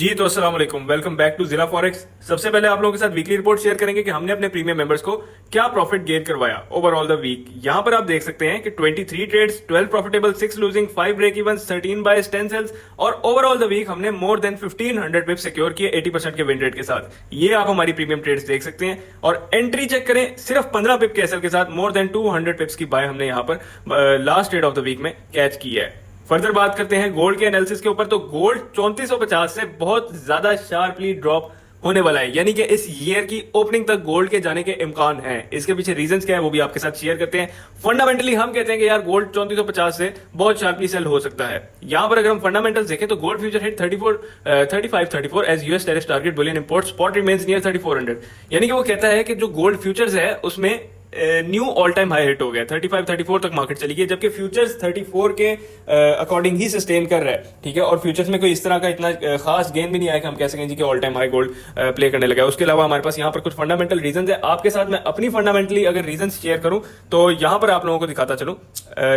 जी तो अस्सलाम वालेकुम, वेलकम बैक टू जिला फॉरेक्स। सबसे पहले आप लोगों के साथ वीकली रिपोर्ट शेयर करेंगे कि हमने अपने प्रीमियम मेंबर्स को क्या प्रॉफिट गेन करवाया ओवरऑल द वीक। यहां पर आप देख सकते हैं कि 23 trades, 12 profitable, 6 losing, 5 break even, 13 buys, 10 sales और ओवरऑल द वीक हमने मोर देन 1500 पिप्स सिक्योर किए 80% के विन रेट के साथ। ये आप हमारी प्रीमियम ट्रेड्स देख सकते हैं और एंट्री चेक करें, सिर्फ 15 पिप के एसएल के साथ मोर देन 200 पिप्स की बाय हमने यहां पर last trade of the week में कैच की है। फर्दर बात करते हैं गोल्ड के एनालिसिस के ऊपर, तो गोल्ड 3450 से बहुत ज्यादा शार्पली ड्रॉप होने वाला है, यानी कि इस ईयर की ओपनिंग तक गोल्ड के जाने के इम्कान है। इसके पीछे रीजंस क्या है वो भी आपके साथ शेयर करते हैं। फंडामेंटली हम कहते हैं कि यार गोल्ड 3450 से बहुत शार्पली सेल हो सकता है। यहां पर अगर हम फंडामेंटल्स देखें तो gold future hit 3534 as US tariff target bullion import, spot remains near 3400, यानी कि वो कहता है कि जो गोल्ड फ्यूचर्स है उसमें knew all time high hit हो गया, 35-34 तक मार्केट चली गई, जबकि फ्यूचर्स 34 के अकॉर्डिंग ही सस्टेन कर रहा है। ठीक है, और फ्यूचर्स में कोई इस तरह का इतना खास गेन भी नहीं आया कि हम कह सकें जी कि all time high gold play करने लगा है। उसके अलावा हमारे पास यहाँ पर कुछ फंडामेंटल रीजंस है। आपके साथ मैं अपनी फंडामेंटली अगर रीजंस शेयर करूं तो यहां पर आप लोगों को दिखाता चलूं।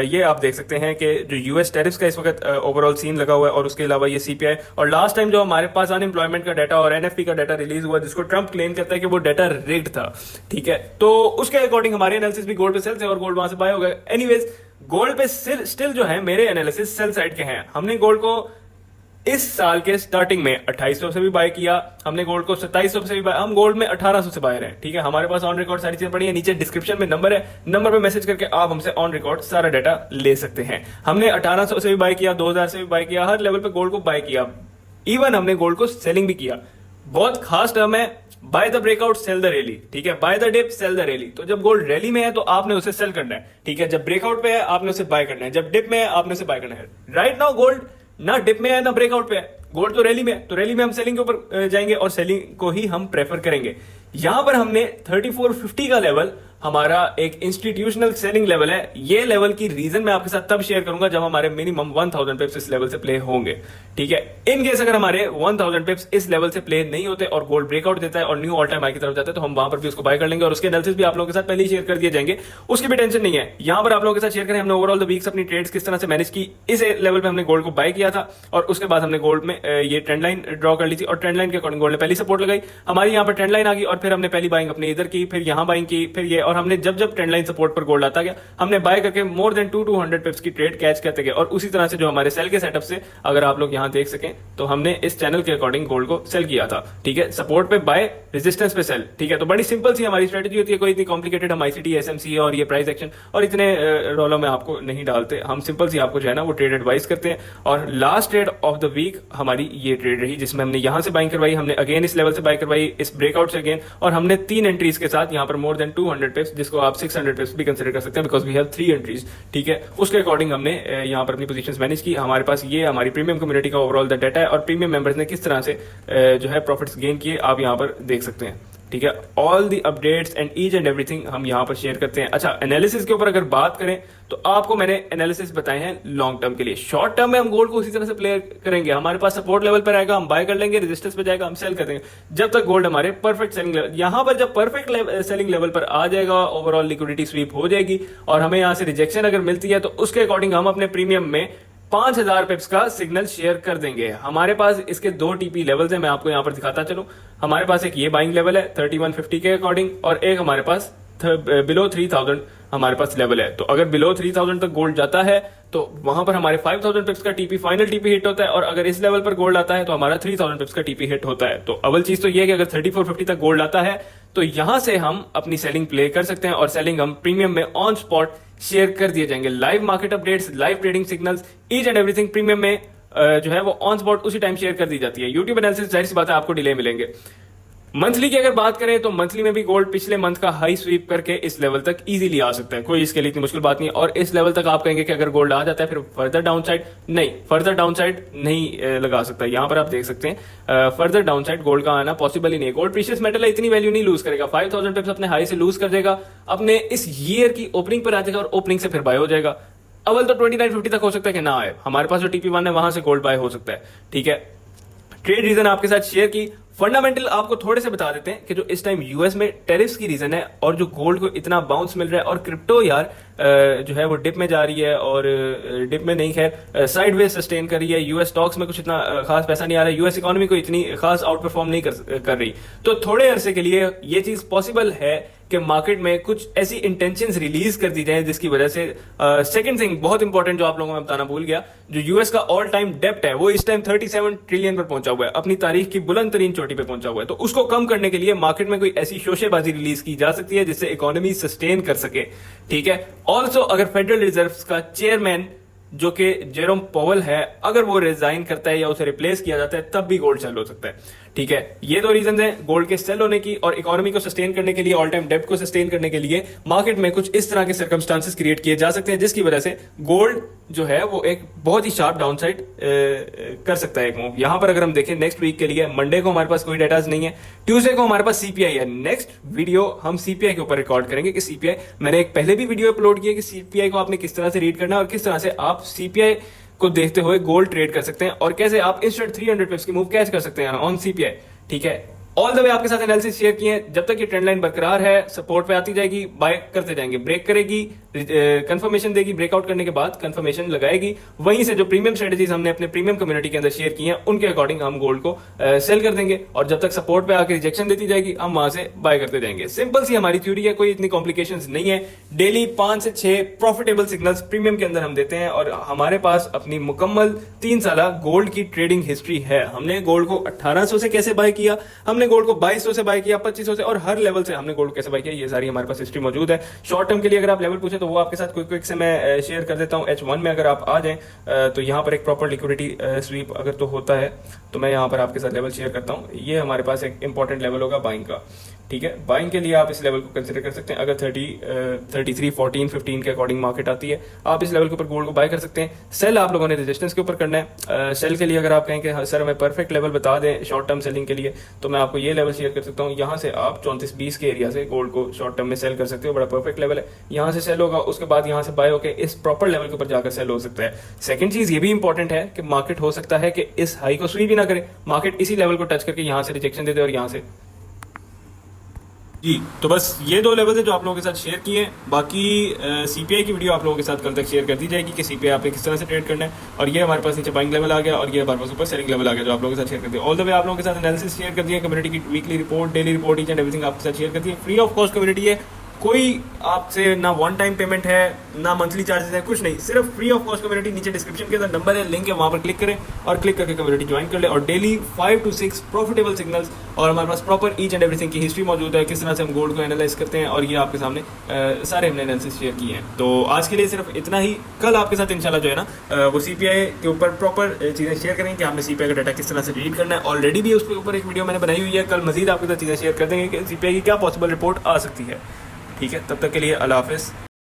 ये आप देख सकते हैं कि जो यूएस टैरिफ्स का इस वक्त ओवरऑल सीन लगा हुआ है, और उसके अलावा ये सीपीआई, और लास्ट टाइम जो हमारे पास अनएम्प्लॉयमेंट का डाटा और एनएफपी का डाटा रिलीज हुआ जिसको ट्रंप क्लेम करता है कि वो डाटा रिग्ड था। ठीक है, तो उसके अकॉर्डिंग हमारे एनालिसिस भी गोल्ड पे सेल है और गोल्ड वहां से बाय हो गया। एनीवेज, गोल्ड पे स्टिल जो है मेरे एनालिसिस सेल साइड के हैं। हमने गोल्ड को इस साल के स्टार्टिंग में 2800 से भी बाय किया, हमने गोल्ड को 2700 से भी बाय, हम गोल्ड में 1800 से बाय रहे हैं। ठीक है, हमारे पास ऑन रिकॉर्ड सारी चीजें पड़ी है, नीचे डिस्क्रिप्शन में नंबर है, नंबर पे मैसेज करके आप हमसे ऑन रिकॉर्ड सारा डाटा ले सकते हैं। हमने 1800 से भी बाय किया, 2000 से भी बाय किया, हर लेवल पे गोल्ड को बाय किया। इवन हमने गोल्ड को सेलिंग भी किया। बहुत खास टर्म है, buy the breakout sell the rally. ठीक है, buy the dip sell the rally. तो जब गोल्ड रैली में है तो आपने उसे सेल करना है। ठीक है, जब ब्रेकआउट पे है आपने उसे बाय करना है, जब डिप में है आपने उसे बाय करना है। राइट नाउ गोल्ड ना डिप में है ना ब्रेकआउट पे है, गोल्ड तो रैली में है, तो रैली में हम सेलिंग के ऊपर जाएंगे और सेलिंग को ही हम प्रेफर करेंगे। यहां पर हमने 3450 का लेवल हमारा एक इंस्टीट्यूशनल सेलिंग लेवल है। ये लेवल की रीजन मैं आपके साथ तब शेयर करूंगा जब हमारे मिनिमम 1000 पिप्स इस लेवल से प्ले होंगे। ठीक है, इन केस अगर हमारे 1000 पिप्स इस लेवल से प्ले नहीं होते और गोल्ड ब्रेकआउट देता है और न्यू ऑल टाइम हाई की तरफ जाता है तो हम वहां पर भी उसको बाय कर लेंगे और उसके एनालिसिस भी आप लोगों के साथ पहले ही शेयर कर दिए जाएंगे, उसकी भी टेंशन नहीं है। यहां पर आप लोगों के साथ शेयर करें हमने ओवरऑल द वीक्स अपनी ट्रेड्स किस तरह से मैनेज की। इस लेवल पे हमने गोल्ड को बाय किया था और उसके बाद हमने गोल्ड में ये ट्रेंड लाइन ड्रॉ कर ली थी और ट्रेंड लाइन के अकॉर्डिंग गोल्ड ने पहली सपोर्ट लगाई, हमारी यहाँ पर ट्रेंड लाइन आ गई और फिर हमने पहली बाइंग अपने इधर की, फिर यहां बाइंग की, फिर ये, और हमने जब जब ट्रेंड लाइन सपोर्ट पर गोल्ड आता गया हमने बाय करके मोर देन 200 पिप्स की ट्रेड कैच करते गए। और उसी तरह से जो हमारे सेल के सेटअप से अगर आप लोग यहां देख सकें तो हमने इस चैनल के अकॉर्डिंग गोल्ड को सेल किया था। ठीक है, सपोर्ट पे बाय, रेजिस्टेंस पे सेल। ठीक है, तो बड़ी सिंपल सी हमारी स्ट्रेटजी होती है, कोई इतनी कॉम्प्लिकेटेड हम आईसीटी, एसएमसी और ये प्राइस एक्शन और इतने रोलों में आपको नहीं डालते। हम सिंपल सी आपको जो है ना वो ट्रेड एडवाइस करते हैं। और last trade of the week हमारी ये ट्रेड रही जिसमें हमने यहां से बाइंग करवाई, हमने अगेन इस लेवल से बाय करवाई, इस ब्रेकआउट से अगेन, और हमने 3 एंट्रीज के साथ यहां पर मोर देन 200 पिप्स, जिसको आप 600 पिप्स भी कंसिडर कर सकते हैं बिकॉज वी हैव 3 एंट्रीज। ठीक है, उसके अकॉर्डिंग हमने यहां पर अपनी पोजीशंस मैनेज की। हमारे पास ये हमारी प्रीमियम कम्युनिटी का ओवरऑल द डाटा है और प्रीमियम मेंबर्स ने किस तरह से जो है प्रॉफिट्स गेन किए आप यहां पर देख सकते हैं। ठीक है, all the updates and each and everything हम यहां पर शेयर करते हैं। अच्छा, एनालिसिस के ऊपर अगर बात करें तो आपको मैंने एनालिसिस बताए हैं लॉन्ग टर्म के लिए। शॉर्ट टर्म में हम गोल्ड को उसी तरह से प्ले करेंगे, हमारे पास सपोर्ट लेवल पर आएगा हम बाय कर लेंगे, रेजिस्टेंस पे जाएगा हम सेल कर देंगे, जब तक गोल्ड हमारे परफेक्ट सेलिंग लेवल, यहां पर जब परफेक्ट सेलिंग लेवल पर आ जाएगा, ओवरऑल लिक्विडिटी स्वीप हो जाएगी और हमें यहां से रिजेक्शन अगर मिलती है तो उसके अकॉर्डिंग हम अपने प्रीमियम में 5000 पिप्स का सिग्नल शेयर कर देंगे। हमारे पास इसके 2 टीपी लेवल्स हैं, मैं आपको यहां पर दिखाता चलूं। हमारे पास एक ये बाइंग लेवल है 3150 के अकॉर्डिंग और एक हमारे पास बिलो 3000 हमारे पास लेवल है। तो अगर बिलो 3000 तक गोल्ड जाता है तो वहां पर हमारे 5000 पिप्स का टीपी फाइनल टीपी हिट होता है और अगर इस लेवल पर गोल्ड आता है तो हमारा 3000 पिप्स का टीपी हिट होता है। तो अव्वल चीज तो ये है कि अगर 3450 तक गोल्ड आता है तो यहां से हम अपनी सेलिंग प्ले कर सकते हैं और सेलिंग हम प्रीमियम में ऑन स्पॉट शेयर कर दिए जाएंगे। Live market updates, live trading signals, each and everything premium में जो है वो ऑन स्पॉट उसी टाइम शेयर कर दी जाती है। यूट्यूब एनालिसिस जाहिर सी बात है आपको डिले मिलेंगे। मंथली की अगर बात करें तो मंथली में भी गोल्ड पिछले मंथ का हाई स्वीप करके इस लेवल तक इजीली आ सकता है, कोई इसके लिए इतनी मुश्किल बात नहीं। और इस लेवल तक आप कहेंगे कि अगर गोल्ड आ जाता है फिर फर्दर डाउनसाइड नहीं, फर्दर डाउनसाइड नहीं लगा सकता। यहां पर आप देख सकते हैं फर्दर डाउनसाइड गोल्ड का आना पॉसिबल ही नहीं है। गोल्ड प्रीशियस मेटल है, इतनी वैल्यू नहीं लूज करेगा, 5000 पिप्स अपने हाई से लूज कर देगा, अपने इस ईयर की ओपनिंग पर आ जाएगा और ओपनिंग से फिर बाय हो जाएगा। अव्वल तो 2950 तक हो सकता है कि ना आए, हमारे पास जो टीपी 1 है वहां से गोल्ड बाय हो सकता है। ठीक है, ट्रेड रीजन आपके साथ शेयर की। फंडामेंटल आपको थोड़े से बता देते हैं कि जो इस टाइम यूएस में टेरिफ्स की रीजन है और जो गोल्ड को इतना बाउंस मिल रहा है और क्रिप्टो यार जो है वो डिप में जा रही है और डिप में नहीं, खैर साइडवेज सस्टेन कर रही है। यूएस स्टॉक्स में कुछ इतना खास पैसा नहीं आ रहा है, यूएस इकोनॉमी को इतनी खास आउट परफॉर्म नहीं कर रही। तो थोड़े अरसे के लिए ये चीज पॉसिबल है कि मार्केट में कुछ ऐसी इंटेंशंस रिलीज कर दी जाए जिसकी वजह से सेकंड थिंग बहुत इंपॉर्टेंट जो आप लोगों को मैं बताना भूल गया, जो यूएस का ऑल टाइम डेप्ट है वो इस टाइम 37 ट्रिलियन पर पहुंचा हुआ है, अपनी तारीख की बुलंद तरीन चोटी पे पहुंचा हुआ है। तो उसको कम करने के लिए मार्केट में कोई ऐसी शोशेबाजी रिलीज की जा सकती है जिससे इकोनॉमी सस्टेन कर सके, ठीक है। ऑल्सो अगर फेडरल रिजर्व का चेयरमैन जो कि जेरोम पॉवेल है, अगर वो रिजाइन करता है या उसे रिप्लेस किया जाता है तब भी गोल्ड सेल हो सकता है, ठीक है। ये दो रीजन हैं गोल्ड के सेल होने की और इकोनॉमी को सस्टेन करने के लिए, ऑल टाइम डेब्ट को सस्टेन करने के लिए मार्केट में कुछ इस तरह के सर्कमस्टांसेस क्रिएट किए जा सकते हैं जिसकी वजह से गोल्ड जो है वो एक बहुत ही शार्प डाउन साइड कर सकता है एक मूव। यहां पर अगर हम देखें नेक्स्ट वीक के लिए, मंडे को हमारे पास कोई डेटाज नहीं है, ट्यूसडे को हमारे पास सीपीआई है। नेक्स्ट वीडियो हम सीपीआई के ऊपर रिकॉर्ड करेंगे कि सीपीआई, मैंने एक पहले भी वीडियो अपलोड किया कि सीपीआई को आपने किस तरह से रीड करना है और किस तरह से आप सीपीआई को देखते हुए गोल्ड ट्रेड कर सकते हैं और कैसे आप इंस्टेंट 300 पिप्स की मूव कैच कर सकते हैं ऑन सीपीआई, ठीक है। ऑल द वे आपके साथ एनालिसिस शेयर किए हैं। जब तक ये ट्रेंड लाइन बरकरार है, सपोर्ट पे आती जाएगी, बाय करते जाएंगे, ब्रेक करेगी, कंफर्मेशन देगी, ब्रेकआउट करने के बाद कंफर्मेशन लगाएगी, वहीं से जो प्रीमियम स्ट्रेटजीज हमने अपने प्रीमियम कम्युनिटी के अंदर शेयर की हैं उनके अकॉर्डिंग हम गोल्ड को सेल कर देंगे और जब तक सपोर्ट पे आके रिजेक्शन देती जाएगी हम वहां से बाय करते जाएंगे। सिंपल सी हमारी थ्योरी है, कोई इतनी कॉम्प्लिकेशंस नहीं है। डेली 5 से 6 प्रॉफिटेबल सिग्नल्स प्रीमियम के अंदर हम देते हैं और हमारे पास अपनी मुकम्मल 3 साल गोल्ड की ट्रेडिंग हिस्ट्री है। हमने गोल्ड को 1800 से कैसे बाय किया, हमने गोल्ड को 2200 से बाय किया, 2500 से, और हर लेवल से हमने गोल्ड कैसे बाय किया, ये सारी हमारे पास हिस्ट्री मौजूद है। शॉर्ट टर्म के लिए अगर आप लेवल पूछे तो वो आपके साथ क्विक से मैं शेयर कर देता हूं। H1 में अगर आप आ जाएं तो यहां पर एक प्रॉपर लिक्विडिटी स्वीप अगर तो होता है तो मैं यहां पर आपके साथ लेवल शेयर करता हूं। ये हमारे पास एक इंपॉर्टेंट लेवल होगा बाइंग का, ठीक है। बाइंग के लिए आप इस लेवल को कंसीडर कर सकते हैं। अगर 33, 14, 15 के अकॉर्डिंग मार्केट आती है आप इस लेवल के ऊपर गोल्ड को बाय कर सकते हैं। सेल आप लोगों ने रेजिस्टेंस के ऊपर करना है। सेल के लिए अगर आप कहें कि सर हमें परफेक्ट लेवल बता दें शॉर्ट टर्म सेलिंग के लिए तो मैं आपको ये लेवल शेयर कर सकता हूँ। यहाँ से आप 34-20 के एरिया से गोल्ड को शॉर्ट टर्म में सेल कर सकते हो, बड़ा परफेक्ट लेवल है। यहाँ से सेल होगा, उसके बाद यहाँ से बाय होकर इस प्रॉपर लेवल के ऊपर जाकर सेल हो सकता है। सेकंड चीज ये भी इंपॉर्टेंट है कि मार्केट हो सकता है कि इस हाई को स्वीप भी ना करे, मार्केट इसी लेवल को टच करके यहाँ से रिजेक्शन दे दे और यहाँ से जी। तो बस ये 2 लेवल है जो आप लोगों के साथ शेयर किए हैं। बाकी सीपीआई की वीडियो आप लोगों के साथ कल तक शेयर कर दी जाएगी कि सीपीआई आपने किस तरह से ट्रेड करना है। और ये हमारे पास नीचे बाइंग लेवल आ गया और ये हमारे पास ऊपर सेलिंग लेवल आ गया जो आप लोगों के साथ शेयर कर दिया। ऑल द वे आप लोगों के साथ एनालिसिस शेयर कर दिया, कम्युनिटी की weekly report, daily report, each and everything आपके साथ शेयर कर दी है। फ्री ऑफ कॉस्ट कम्युनिटी है, कोई आपसे ना वन टाइम पेमेंट है ना मंथली चार्जेस है, कुछ नहीं, सिर्फ फ्री ऑफ कॉस्ट कम्युनिटी। नीचे डिस्क्रिप्शन के अंदर नंबर है, लिंक है, वहां पर क्लिक करें और क्लिक करके कम्युनिटी ज्वाइन कर ले। और डेली 5 to 6 प्रॉफिटेबल सिग्नल्स और हमारे पास प्रॉपर ईच एंड एवरीथिंग की हिस्ट्री मौजूद है, किस तरह से हम गोल्ड को एनालाइज करते हैं और ये आपके सामने सारे हमने एनालिसिस शेयर किए हैं। तो आज के लिए सिर्फ इतना ही। कल आपके साथ इंशाल्लाह जो है ना वो सीपीआई के ऊपर प्रॉपर चीजें शेयर करेंगे कि हमने सीपीआई का डाटा किस तरह से रीड करना है। ऑलरेडी भी उसके ऊपर एक वीडियो मैंने बनाई हुई है, कल मजीद आपके साथ चीजें शेयर कर देंगे कि सीपीआई की क्या पॉसिबल रिपोर्ट आ सकती है, ठीक है। तब तक के लिए अल्लाह हाफिज।